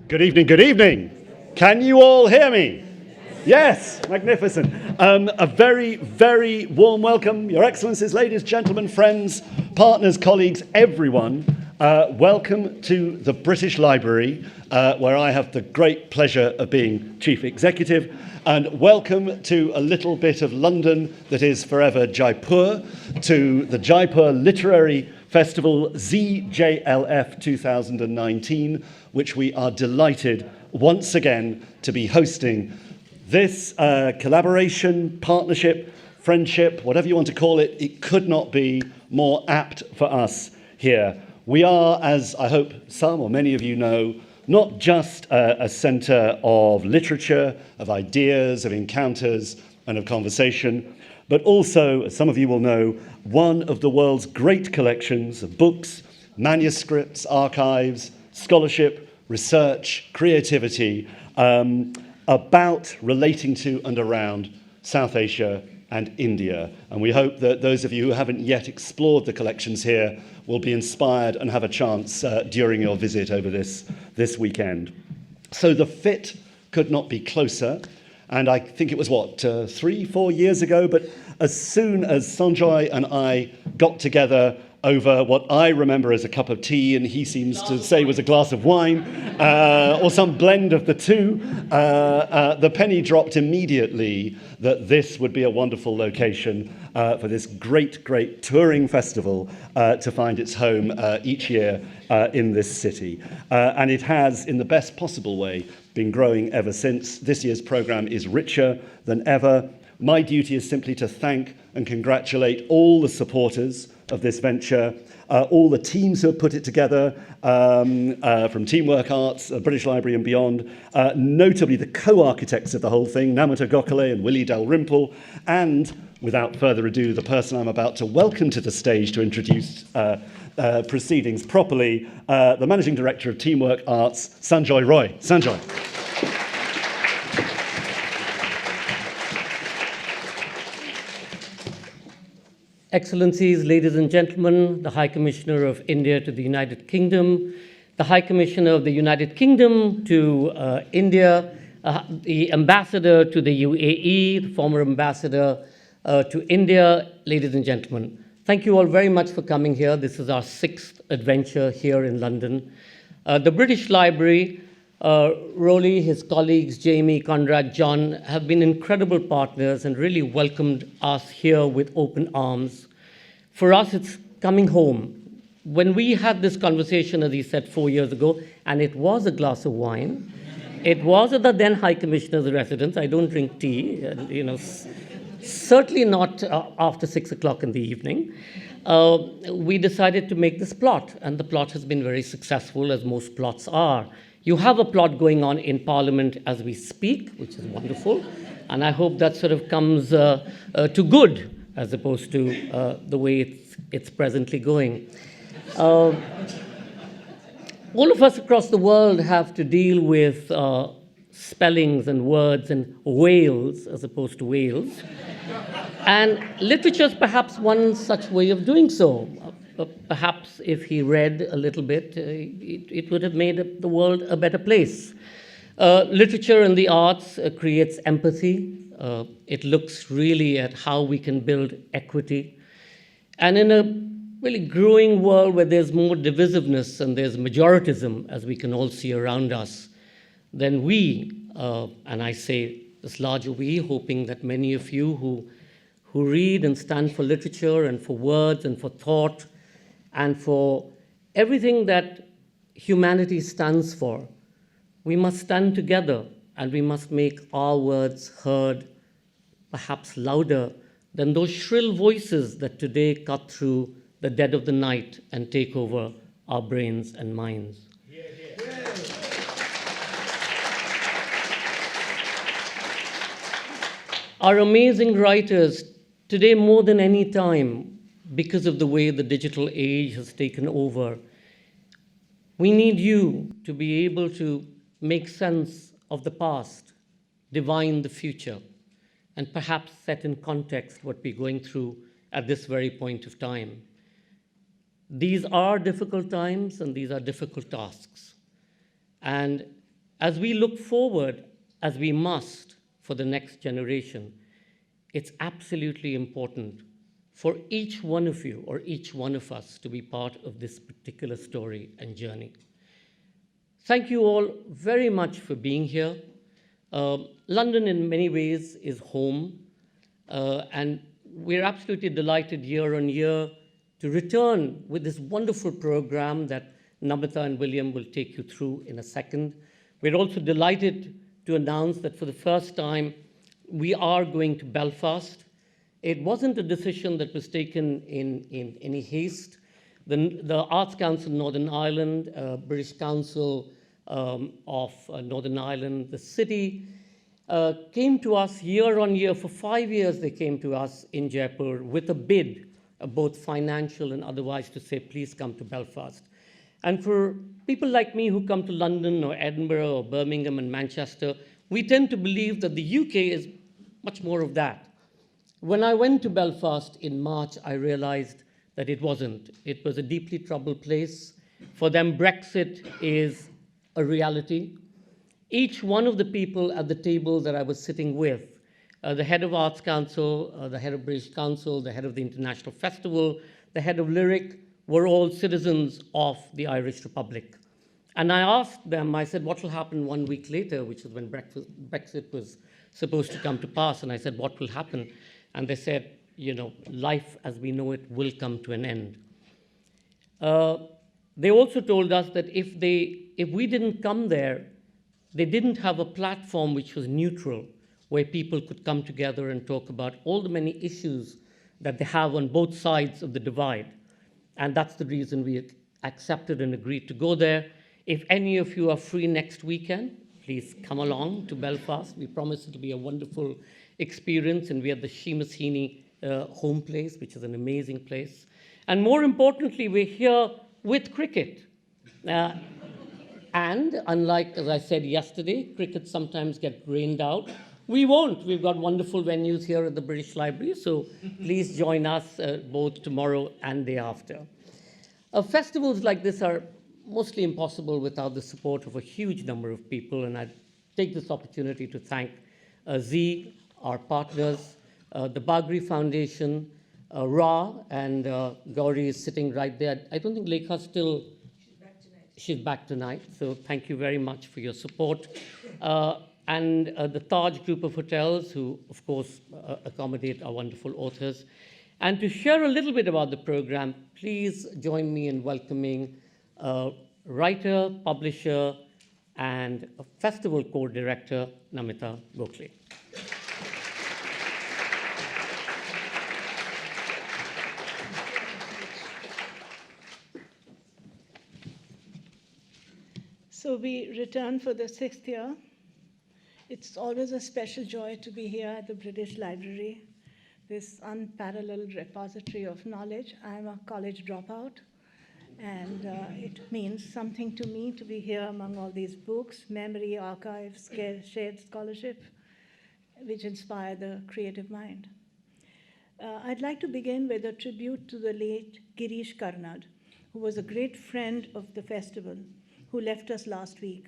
Good evening, good evening. Can you all hear me? Yes, magnificent. A very, very warm welcome, Your Excellencies, ladies, gentlemen, friends, partners, colleagues, everyone. Welcome to the British Library, where I have the great pleasure of being Chief Executive. And welcome to a little bit of London that is forever Jaipur, to the Jaipur Literary Festival ZJLF 2019, which we are delighted once again to be hosting. This collaboration, partnership, friendship, whatever you want to call it, it could not be more apt for us here. We are, as I hope some or many of you know, not just a centre of literature, of ideas, of encounters, and of conversation, but also, as some of you will know, one of the world's great collections of books, manuscripts, archives, scholarship, research, creativity, about relating to and around South Asia and India. And we hope that those of you who haven't yet explored the collections here will be inspired and have a chance during your visit over this weekend. So the fit could not be closer. And I think it was, 3-4 years ago, but as soon as Sanjoy and I got together over what I remember as a cup of tea, and he seems to say was a glass of wine, or some blend of the two, the penny dropped immediately that this would be a wonderful location for this great, great touring festival to find its home each year in this city. And it has, in the best possible way, been growing ever since. This year's programme is richer than ever. My duty is simply to thank and congratulate all the supporters of this venture, all the teams who have put it together, from Teamwork Arts, British Library and beyond, notably the co-architects of the whole thing, Namita, Gokhale and Willie Dalrymple, and, without further ado, the person I'm about to welcome to the stage to introduce proceedings properly, the Managing Director of Teamwork Arts, Sanjoy Roy. Sanjoy. Excellencies, ladies and gentlemen, the High Commissioner of India to the United Kingdom, the High Commissioner of the United Kingdom to India, the Ambassador to the UAE, the former Ambassador to India, ladies and gentlemen. Thank you all very much for coming here. This is our 6th adventure here in London. The British Library, Roly, his colleagues, Jamie, Conrad, John, have been incredible partners and really welcomed us here with open arms. For us, it's coming home. When we had this conversation, as he said, 4 years ago, and it was a glass of wine, it was at the then High Commissioner's residence. I don't drink tea, certainly not after 6 o'clock in the evening. We decided to make this plot, and the plot has been very successful, as most plots are. You have a plot going on in Parliament as we speak, which is wonderful, and I hope that sort of comes to good as opposed to the way it's presently going. All of us across the world have to deal with spellings and words and whales as opposed to whales, and literature is perhaps one such way of doing so. Perhaps if he read a little bit, it would have made the world a better place. Literature and the arts creates empathy. It looks really at how we can build equity. And in a really growing world where there's more divisiveness and there's majoritism, as we can all see around us, then we, and I say this larger we, hoping that many of you who read and stand for literature and for words and for thought, and for everything that humanity stands for, we must stand together and we must make our words heard, perhaps louder than those shrill voices that today cut through the dead of the night and take over our brains and minds. Yeah, yeah. Our amazing writers, today more than any time, because of the way the digital age has taken over, we need you to be able to make sense of the past, divine the future, and perhaps set in context what we're going through at this very point of time. These are difficult times and these are difficult tasks. And as we look forward, as we must for the next generation, it's absolutely important for each one of you or each one of us to be part of this particular story and journey. Thank you all very much for being here. London, in many ways, is home, and we're absolutely delighted year on year to return with this wonderful program that Namita and William will take you through in a second. We're also delighted to announce that for the first time, we are going to Belfast. It wasn't a decision that was taken in any haste. The Arts Council Northern Ireland, British Council of Northern Ireland, the city, came to us year on year. For 5 years, they came to us in Jaipur with a bid, both financial and otherwise, to say, please come to Belfast. And for people like me who come to London or Edinburgh or Birmingham and Manchester, we tend to believe that the UK is much more of that. When I went to Belfast in March, I realized that it wasn't. It was a deeply troubled place. For them, Brexit is a reality. Each one of the people at the table that I was sitting with, the head of Arts Council, the head of British Council, the head of the International Festival, the head of Lyric, were all citizens of the Irish Republic. And I asked them, I said, what will happen 1 week later, which is when Brexit was supposed to come to pass? And I said, what will happen? And they said, life as we know it will come to an end. They also told us that if we didn't come there, they didn't have a platform which was neutral, where people could come together and talk about all the many issues that they have on both sides of the divide. And that's the reason we accepted and agreed to go there. If any of you are free next weekend, please come along to Belfast. We promise it will be a wonderful experience, and we are the Seamus Heaney home place, which is an amazing place. And more importantly, we're here with cricket. And unlike, as I said yesterday, cricket sometimes gets rained out. We won't. We've got wonderful venues here at the British Library, so please join us both tomorrow and day after. Festivals like this are mostly impossible without the support of a huge number of people, and I take this opportunity to thank Z, our partners, the Bagri Foundation, Ra, and Gauri is sitting right there. I don't think Lekha's still... She's back tonight, so thank you very much for your support. And the Taj group of hotels, who, of course, accommodate our wonderful authors. And to share a little bit about the program, please join me in welcoming writer, publisher, and festival co-director, Namita Gokhale. So we return for the 6th year. It's always a special joy to be here at the British Library, this unparalleled repository of knowledge. I'm a college dropout, and it means something to me to be here among all these books, memory, archives, shared scholarship, which inspire the creative mind. I'd like to begin with a tribute to the late Girish Karnad, who was a great friend of the festival, who left us last week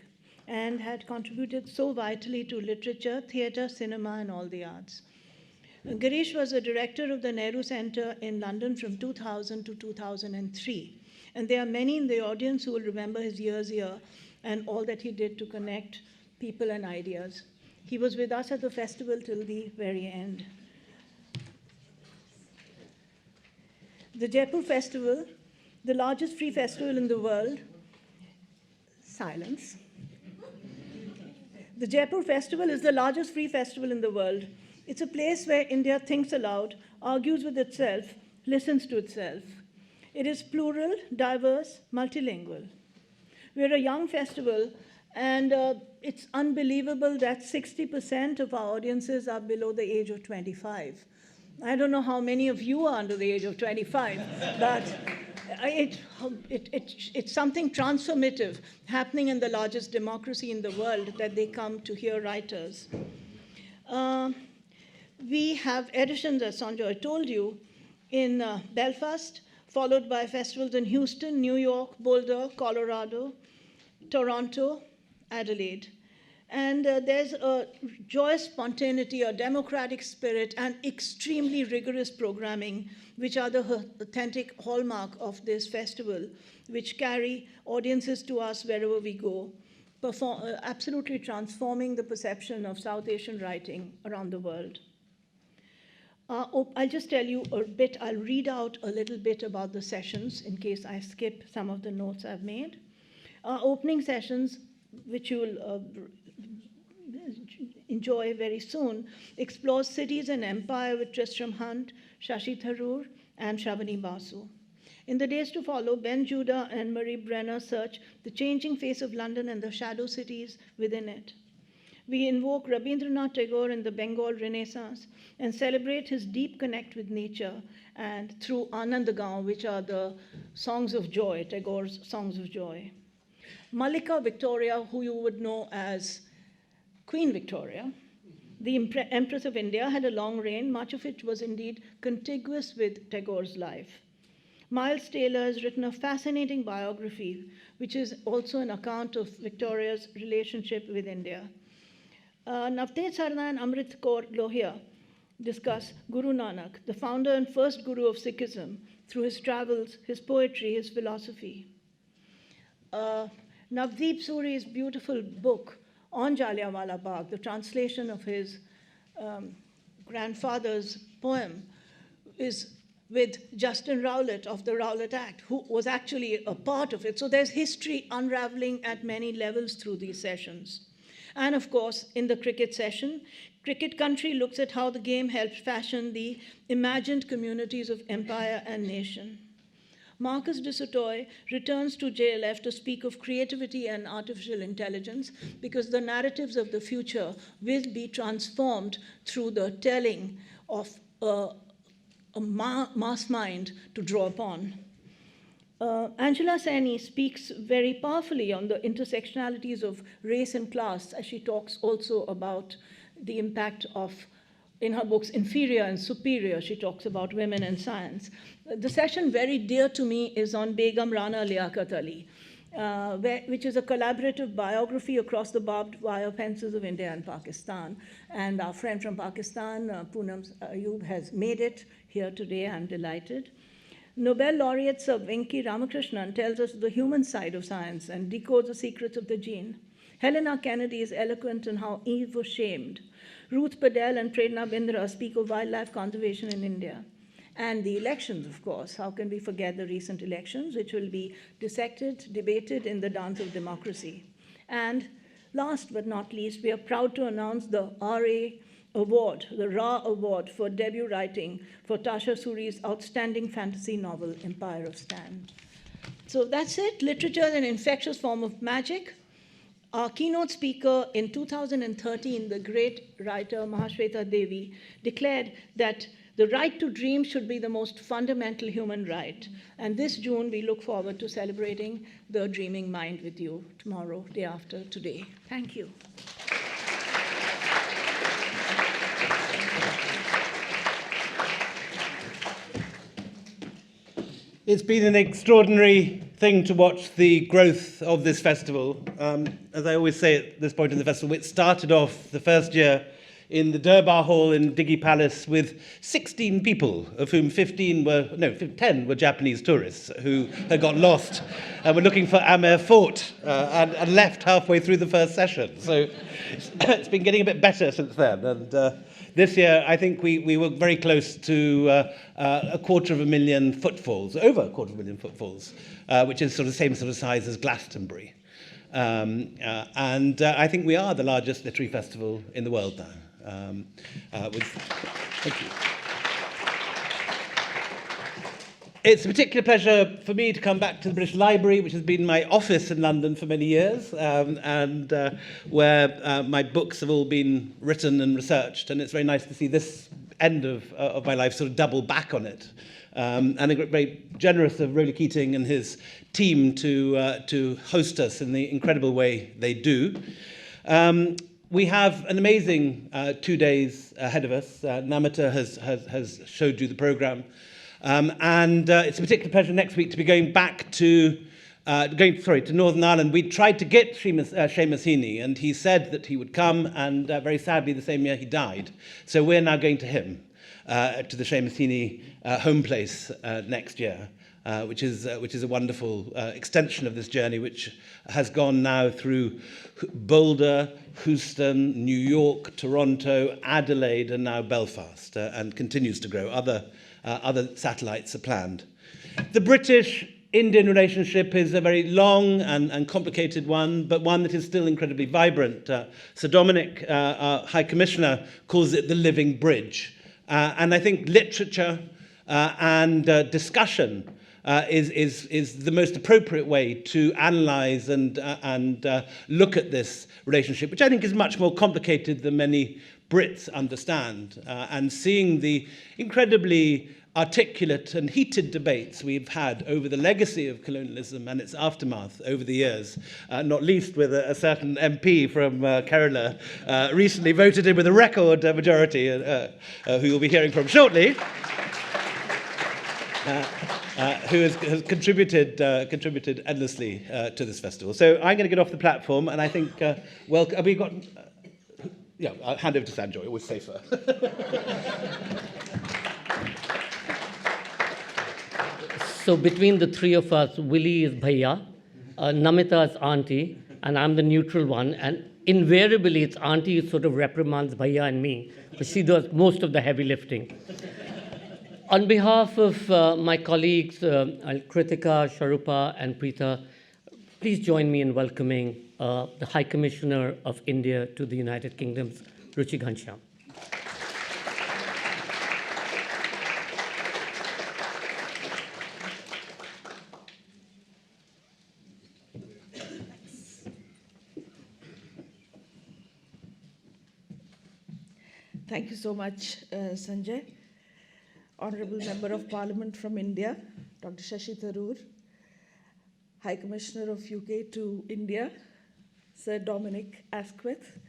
and had contributed so vitally to literature, theatre, cinema, and all the arts. Girish was a director of the Nehru Centre in London from 2000 to 2003. And there are many in the audience who will remember his years here and all that he did to connect people and ideas. He was with us at the festival till the very end. The Jaipur Festival, the largest free festival in the world, silence. The Jaipur Festival is the largest free festival in the world. It's a place where India thinks aloud, argues with itself, listens to itself. It is plural, diverse, multilingual. We're a young festival, and it's unbelievable that 60% of our audiences are below the age of 25. I don't know how many of you are under the age of 25, but it's something transformative happening in the largest democracy in the world that they come to hear writers. We have editions, as Sanjoy told you, in Belfast, followed by festivals in Houston, New York, Boulder, Colorado, Toronto, Adelaide. And there's a joyous spontaneity, a democratic spirit, and extremely rigorous programming, which are the authentic hallmark of this festival, which carry audiences to us wherever we go, absolutely transforming the perception of South Asian writing around the world. I'll just tell you a bit, I'll read out a little bit about the sessions in case I skip some of the notes I've made. Opening sessions, which you'll enjoy very soon, explores cities and empire with Tristram Hunt, Shashi Tharoor, and Shravani Basu. In the days to follow, Ben Judah and Marie Brenner search the changing face of London and the shadow cities within it. We invoke Rabindranath Tagore and the Bengal Renaissance and celebrate his deep connect with nature and through Anandagaon, which are the songs of joy, Tagore's songs of joy. Malika Victoria, who you would know as Queen Victoria, the Empress of India, had a long reign. Much of it was indeed contiguous with Tagore's life. Miles Taylor has written a fascinating biography, which is also an account of Victoria's relationship with India. Navteej Sarna and Amrit Kaur Lohia discuss Guru Nanak, the founder and first guru of Sikhism, through his travels, his poetry, his philosophy. Navdeep Suri's beautiful book on Jallianwala Bagh, the translation of his grandfather's poem, is with Justin Rowlett of the Rowlett Act, who was actually a part of it. So there's history unraveling at many levels through these sessions. And of course, in the cricket session, Cricket Country looks at how the game helped fashion the imagined communities of empire and nation. Marcus de Sotoy returns to JLF to speak of creativity and artificial intelligence, because the narratives of the future will be transformed through the telling of a mass mind to draw upon. Angela Saini speaks very powerfully on the intersectionalities of race and class, as she talks also about the impact of, in her books, Inferior and Superior, she talks about women and science. The session very dear to me is on Begum Rana Liaquat Ali, which is a collaborative biography across the barbed wire fences of India and Pakistan. And our friend from Pakistan, Poonam Ayub, has made it here today. I'm delighted. Nobel laureate Sir Venki Ramakrishnan tells us the human side of science and decodes the secrets of the gene. Helena Kennedy is eloquent in how Eve was shamed. Ruth Padel and Prerna Bindra speak of wildlife conservation in India. And the elections, of course. How can we forget the recent elections, which will be dissected, debated in the dance of democracy. And last but not least, we are proud to announce the RA Award, the Ra Award for debut writing for Tasha Suri's outstanding fantasy novel, Empire of Stan. So that's it. Literature is an infectious form of magic. Our keynote speaker in 2013, the great writer Mahashweta Devi, declared that the right to dream should be the most fundamental human right. And this June, we look forward to celebrating the dreaming mind with you tomorrow, day after today. Thank you. It's been an extraordinary thing to watch the growth of this festival. As I always say at this point in the festival, it started off the first year in the Durbar Hall in Diggy Palace with 16 people, of whom 10 were Japanese tourists who had got lost and were looking for Amer Fort and left halfway through the first session. So it's been getting a bit better since then. And this year, I think we were very close to over 250,000 footfalls, which is sort of the same sort of size as Glastonbury. And I think we are the largest literary festival in the world now. Thank you. It's a particular pleasure for me to come back to the British Library, which has been my office in London for many years, and where my books have all been written and researched. And it's very nice to see this end of my life sort of double back on it. And very generous of Roly Keating and his team to host us in the incredible way they do. We have an amazing 2 days ahead of us. Namita has showed you the programme. And it's a particular pleasure next week to be going back to to Northern Ireland, we tried to get Seamus Heaney, and he said that he would come, and very sadly, the same year he died. So we're now going to him, to the Seamus Heaney home place next year, which is a wonderful extension of this journey, which has gone now through Boulder, Houston, New York, Toronto, Adelaide, and now Belfast, and continues to grow. Other satellites are planned. The British-Indian relationship is a very long and complicated one, but one that is still incredibly vibrant. Sir Dominic, our High Commissioner, calls it the living bridge. And I think literature and discussion is the most appropriate way to analyse and look at this relationship, which I think is much more complicated than many Brits understand. And seeing the incredibly articulate and heated debates we've had over the legacy of colonialism and its aftermath over the years, not least with a certain MP from Kerala recently voted in with a record majority, who you'll be hearing from shortly, who has contributed endlessly to this festival. So I'm going to get off the platform, and I think, have we got... yeah, I'll hand over to Sanjoy, always safer. So between the three of us, Willie is Bhaiya, Namita is Auntie, and I'm the neutral one. And invariably, it's Auntie who sort of reprimands Bhaiya and me, but she does most of the heavy lifting. On behalf of my colleagues, Kritika, Sharupa, and Preeta, please join me in welcoming the High Commissioner of India to the United Kingdom's Ruchi Ghanashyam. Thank you so much, Sanjay. Honourable Member of Parliament from India, Dr. Shashi Tharoor, High Commissioner of UK to India, Sir Dominic Asquith,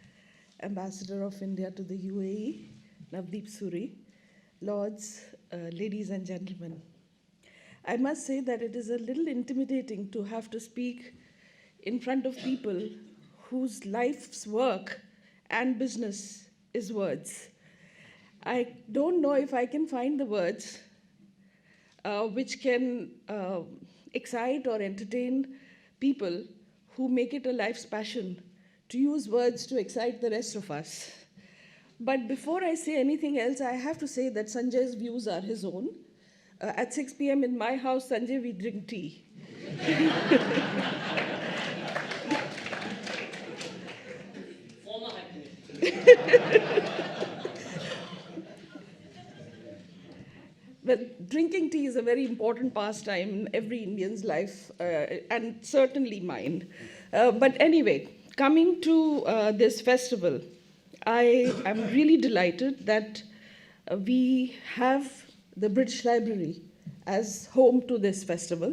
Ambassador of India to the UAE, Navdeep Suri, Lords, ladies and gentlemen. I must say that it is a little intimidating to have to speak in front of people whose life's work and business is words. I don't know if I can find the words which can excite or entertain people who make it a life's passion to use words to excite the rest of us. But before I say anything else, I have to say that Sanjay's views are his own. At 6 p.m. in my house, Sanjay, we drink tea. But drinking tea is a very important pastime in every Indian's life, and certainly mine. But anyway, coming to this festival, I am really delighted that we have the British Library as home to this festival.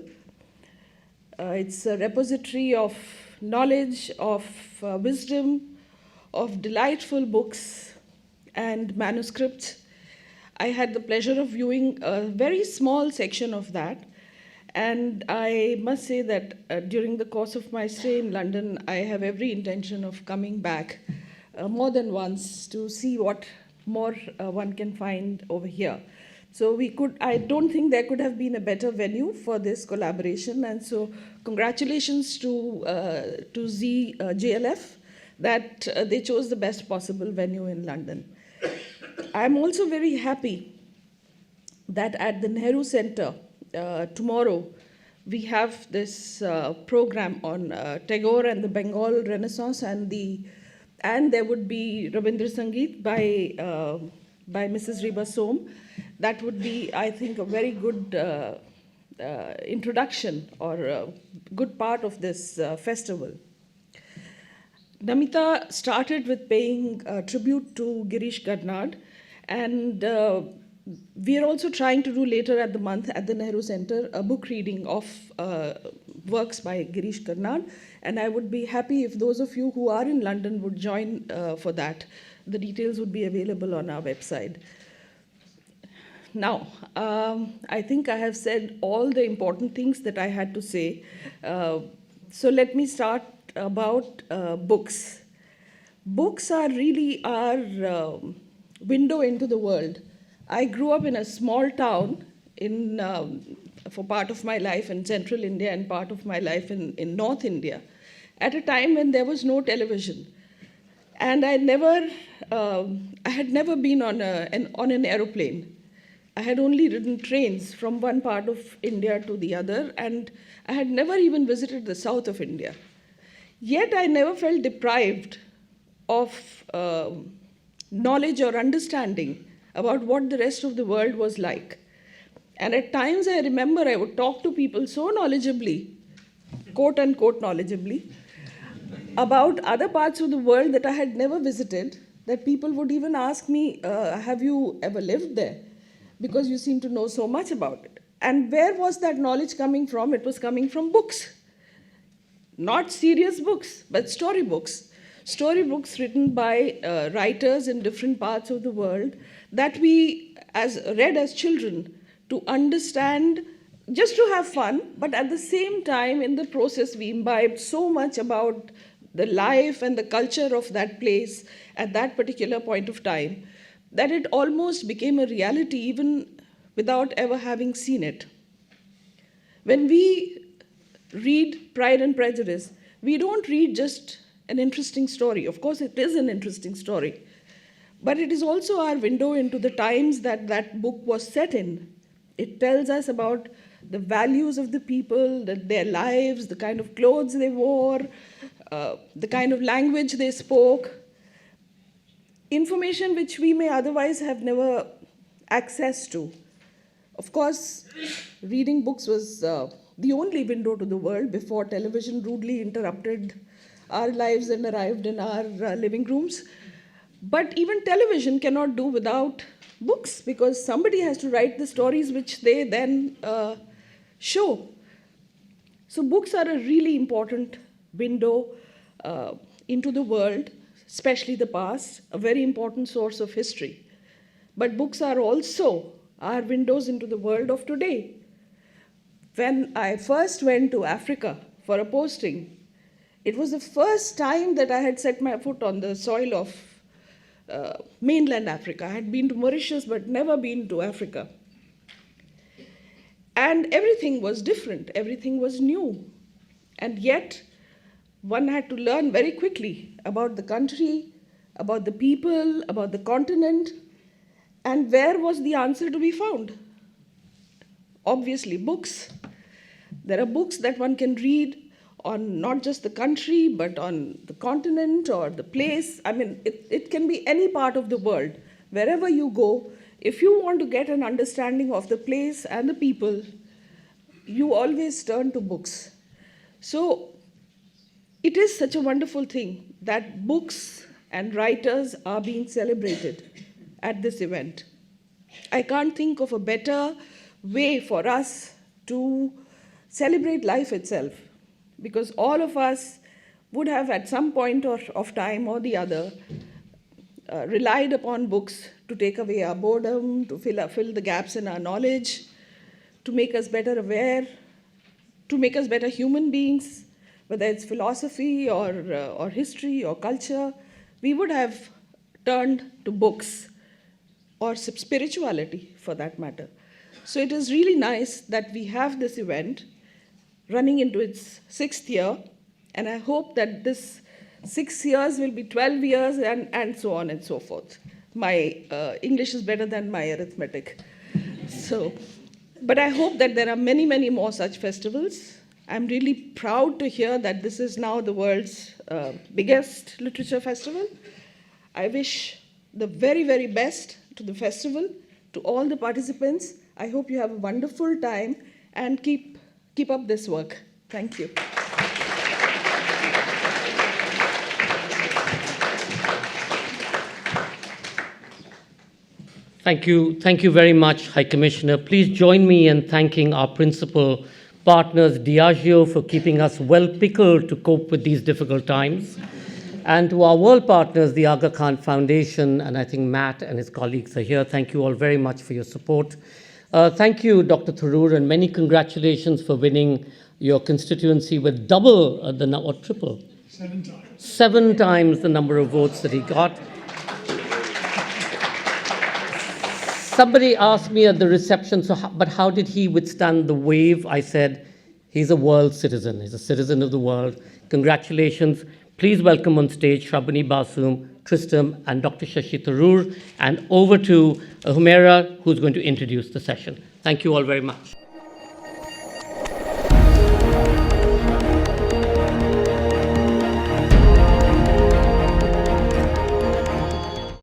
It's a repository of knowledge, of wisdom, of delightful books and manuscripts. I had the pleasure of viewing a very small section of that, and I must say that during the course of my stay in London, I have every intention of coming back more than once to see what more one can find over here. So I don't think there could have been a better venue for this collaboration, and so congratulations to JLF that they chose the best possible venue in London. I'm also very happy that at the Nehru Center tomorrow we have this program on Tagore and the Bengal Renaissance, and there would be Rabindra Sangeet by Mrs. Reba Som. That would be, I think, a very good introduction or a good part of this festival. Namita started with paying tribute to Girish Karnad, and we are also trying to do later at the month at the Nehru Center a book reading of works by Girish Karnad, and I would be happy if those of you who are in London would join for that. The details would be available on our website. Now, I think I have said all the important things that I had to say. So let me start about books. Books are really our window into the world. I grew up in a small town for part of my life in central India and part of my life in North India at a time when there was no television. And I had never been on an aeroplane. I had only ridden trains from one part of India to the other, and I had never even visited the south of India. Yet I never felt deprived of knowledge or understanding about what the rest of the world was like. And at times I remember I would talk to people so knowledgeably, quote unquote knowledgeably, about other parts of the world that I had never visited, that people would even ask me, have you ever lived there? Because you seem to know so much about it. And where was that knowledge coming from? It was coming from books. Not serious books, but storybooks. Storybooks written by writers in different parts of the world that we read as children to understand, just to have fun, but at the same time, in the process, we imbibed so much about the life and the culture of that place at that particular point of time that it almost became a reality even without ever having seen it. When we read Pride and Prejudice, we don't read just an interesting story. Of course, it is an interesting story, but it is also our window into the times that that book was set in. It tells us about the values of the people, their lives, the kind of clothes they wore, the kind of language they spoke, information which we may otherwise have never access to. Of course, reading books was the only window to the world before television rudely interrupted our lives and arrived in our living rooms. But even television cannot do without books, because somebody has to write the stories which they then show. So books are a really important window into the world, especially the past, a very important source of history. But books are also our windows into the world of today. When I first went to Africa for a posting, it was the first time that I had set my foot on the soil of mainland Africa. I had been to Mauritius, but never been to Africa. And everything was different, everything was new. And yet, one had to learn very quickly about the country, about the people, about the continent, and where was the answer to be found? Obviously, books. There are books that one can read on not just the country, but on the continent or the place. I mean, it can be any part of the world. Wherever you go, if you want to get an understanding of the place and the people, you always turn to books. So it is such a wonderful thing that books and writers are being celebrated at this event. I can't think of a better way for us to celebrate life itself, because all of us would have at some point of time or the other relied upon books to take away our boredom, to fill the gaps in our knowledge, to make us better aware, to make us better human beings, whether it's philosophy or history or culture. We would have turned to books or spirituality for that matter. So it is really nice that we have this event running into its 6th year, and I hope that this 6 years will be 12 years and so on and so forth. My English is better than my arithmetic. But I hope that there are many, many more such festivals. I'm really proud to hear that this is now the world's biggest literature festival. I wish the very, very best to the festival, to all the participants. I hope you have a wonderful time and keep up this work. Thank you. Thank you very much, High Commissioner. Please join me in thanking our principal partners, Diageo, for keeping us well pickled to cope with these difficult times. And to our world partners, the Aga Khan Foundation, and I think Matt and his colleagues are here. Thank you all very much for your support. Thank you, Dr. Tharoor, and many congratulations for winning your constituency with double or triple? 7 times. 7 times the number of votes that he got. Somebody asked me at the reception, but how did he withstand the wave? I said, he's a world citizen. He's a citizen of the world. Congratulations. Please welcome on stage Shrabani Basum, Tristam, and Dr. Shashi Tharoor, and over to Humaira, who's going to introduce the session. Thank you all very much.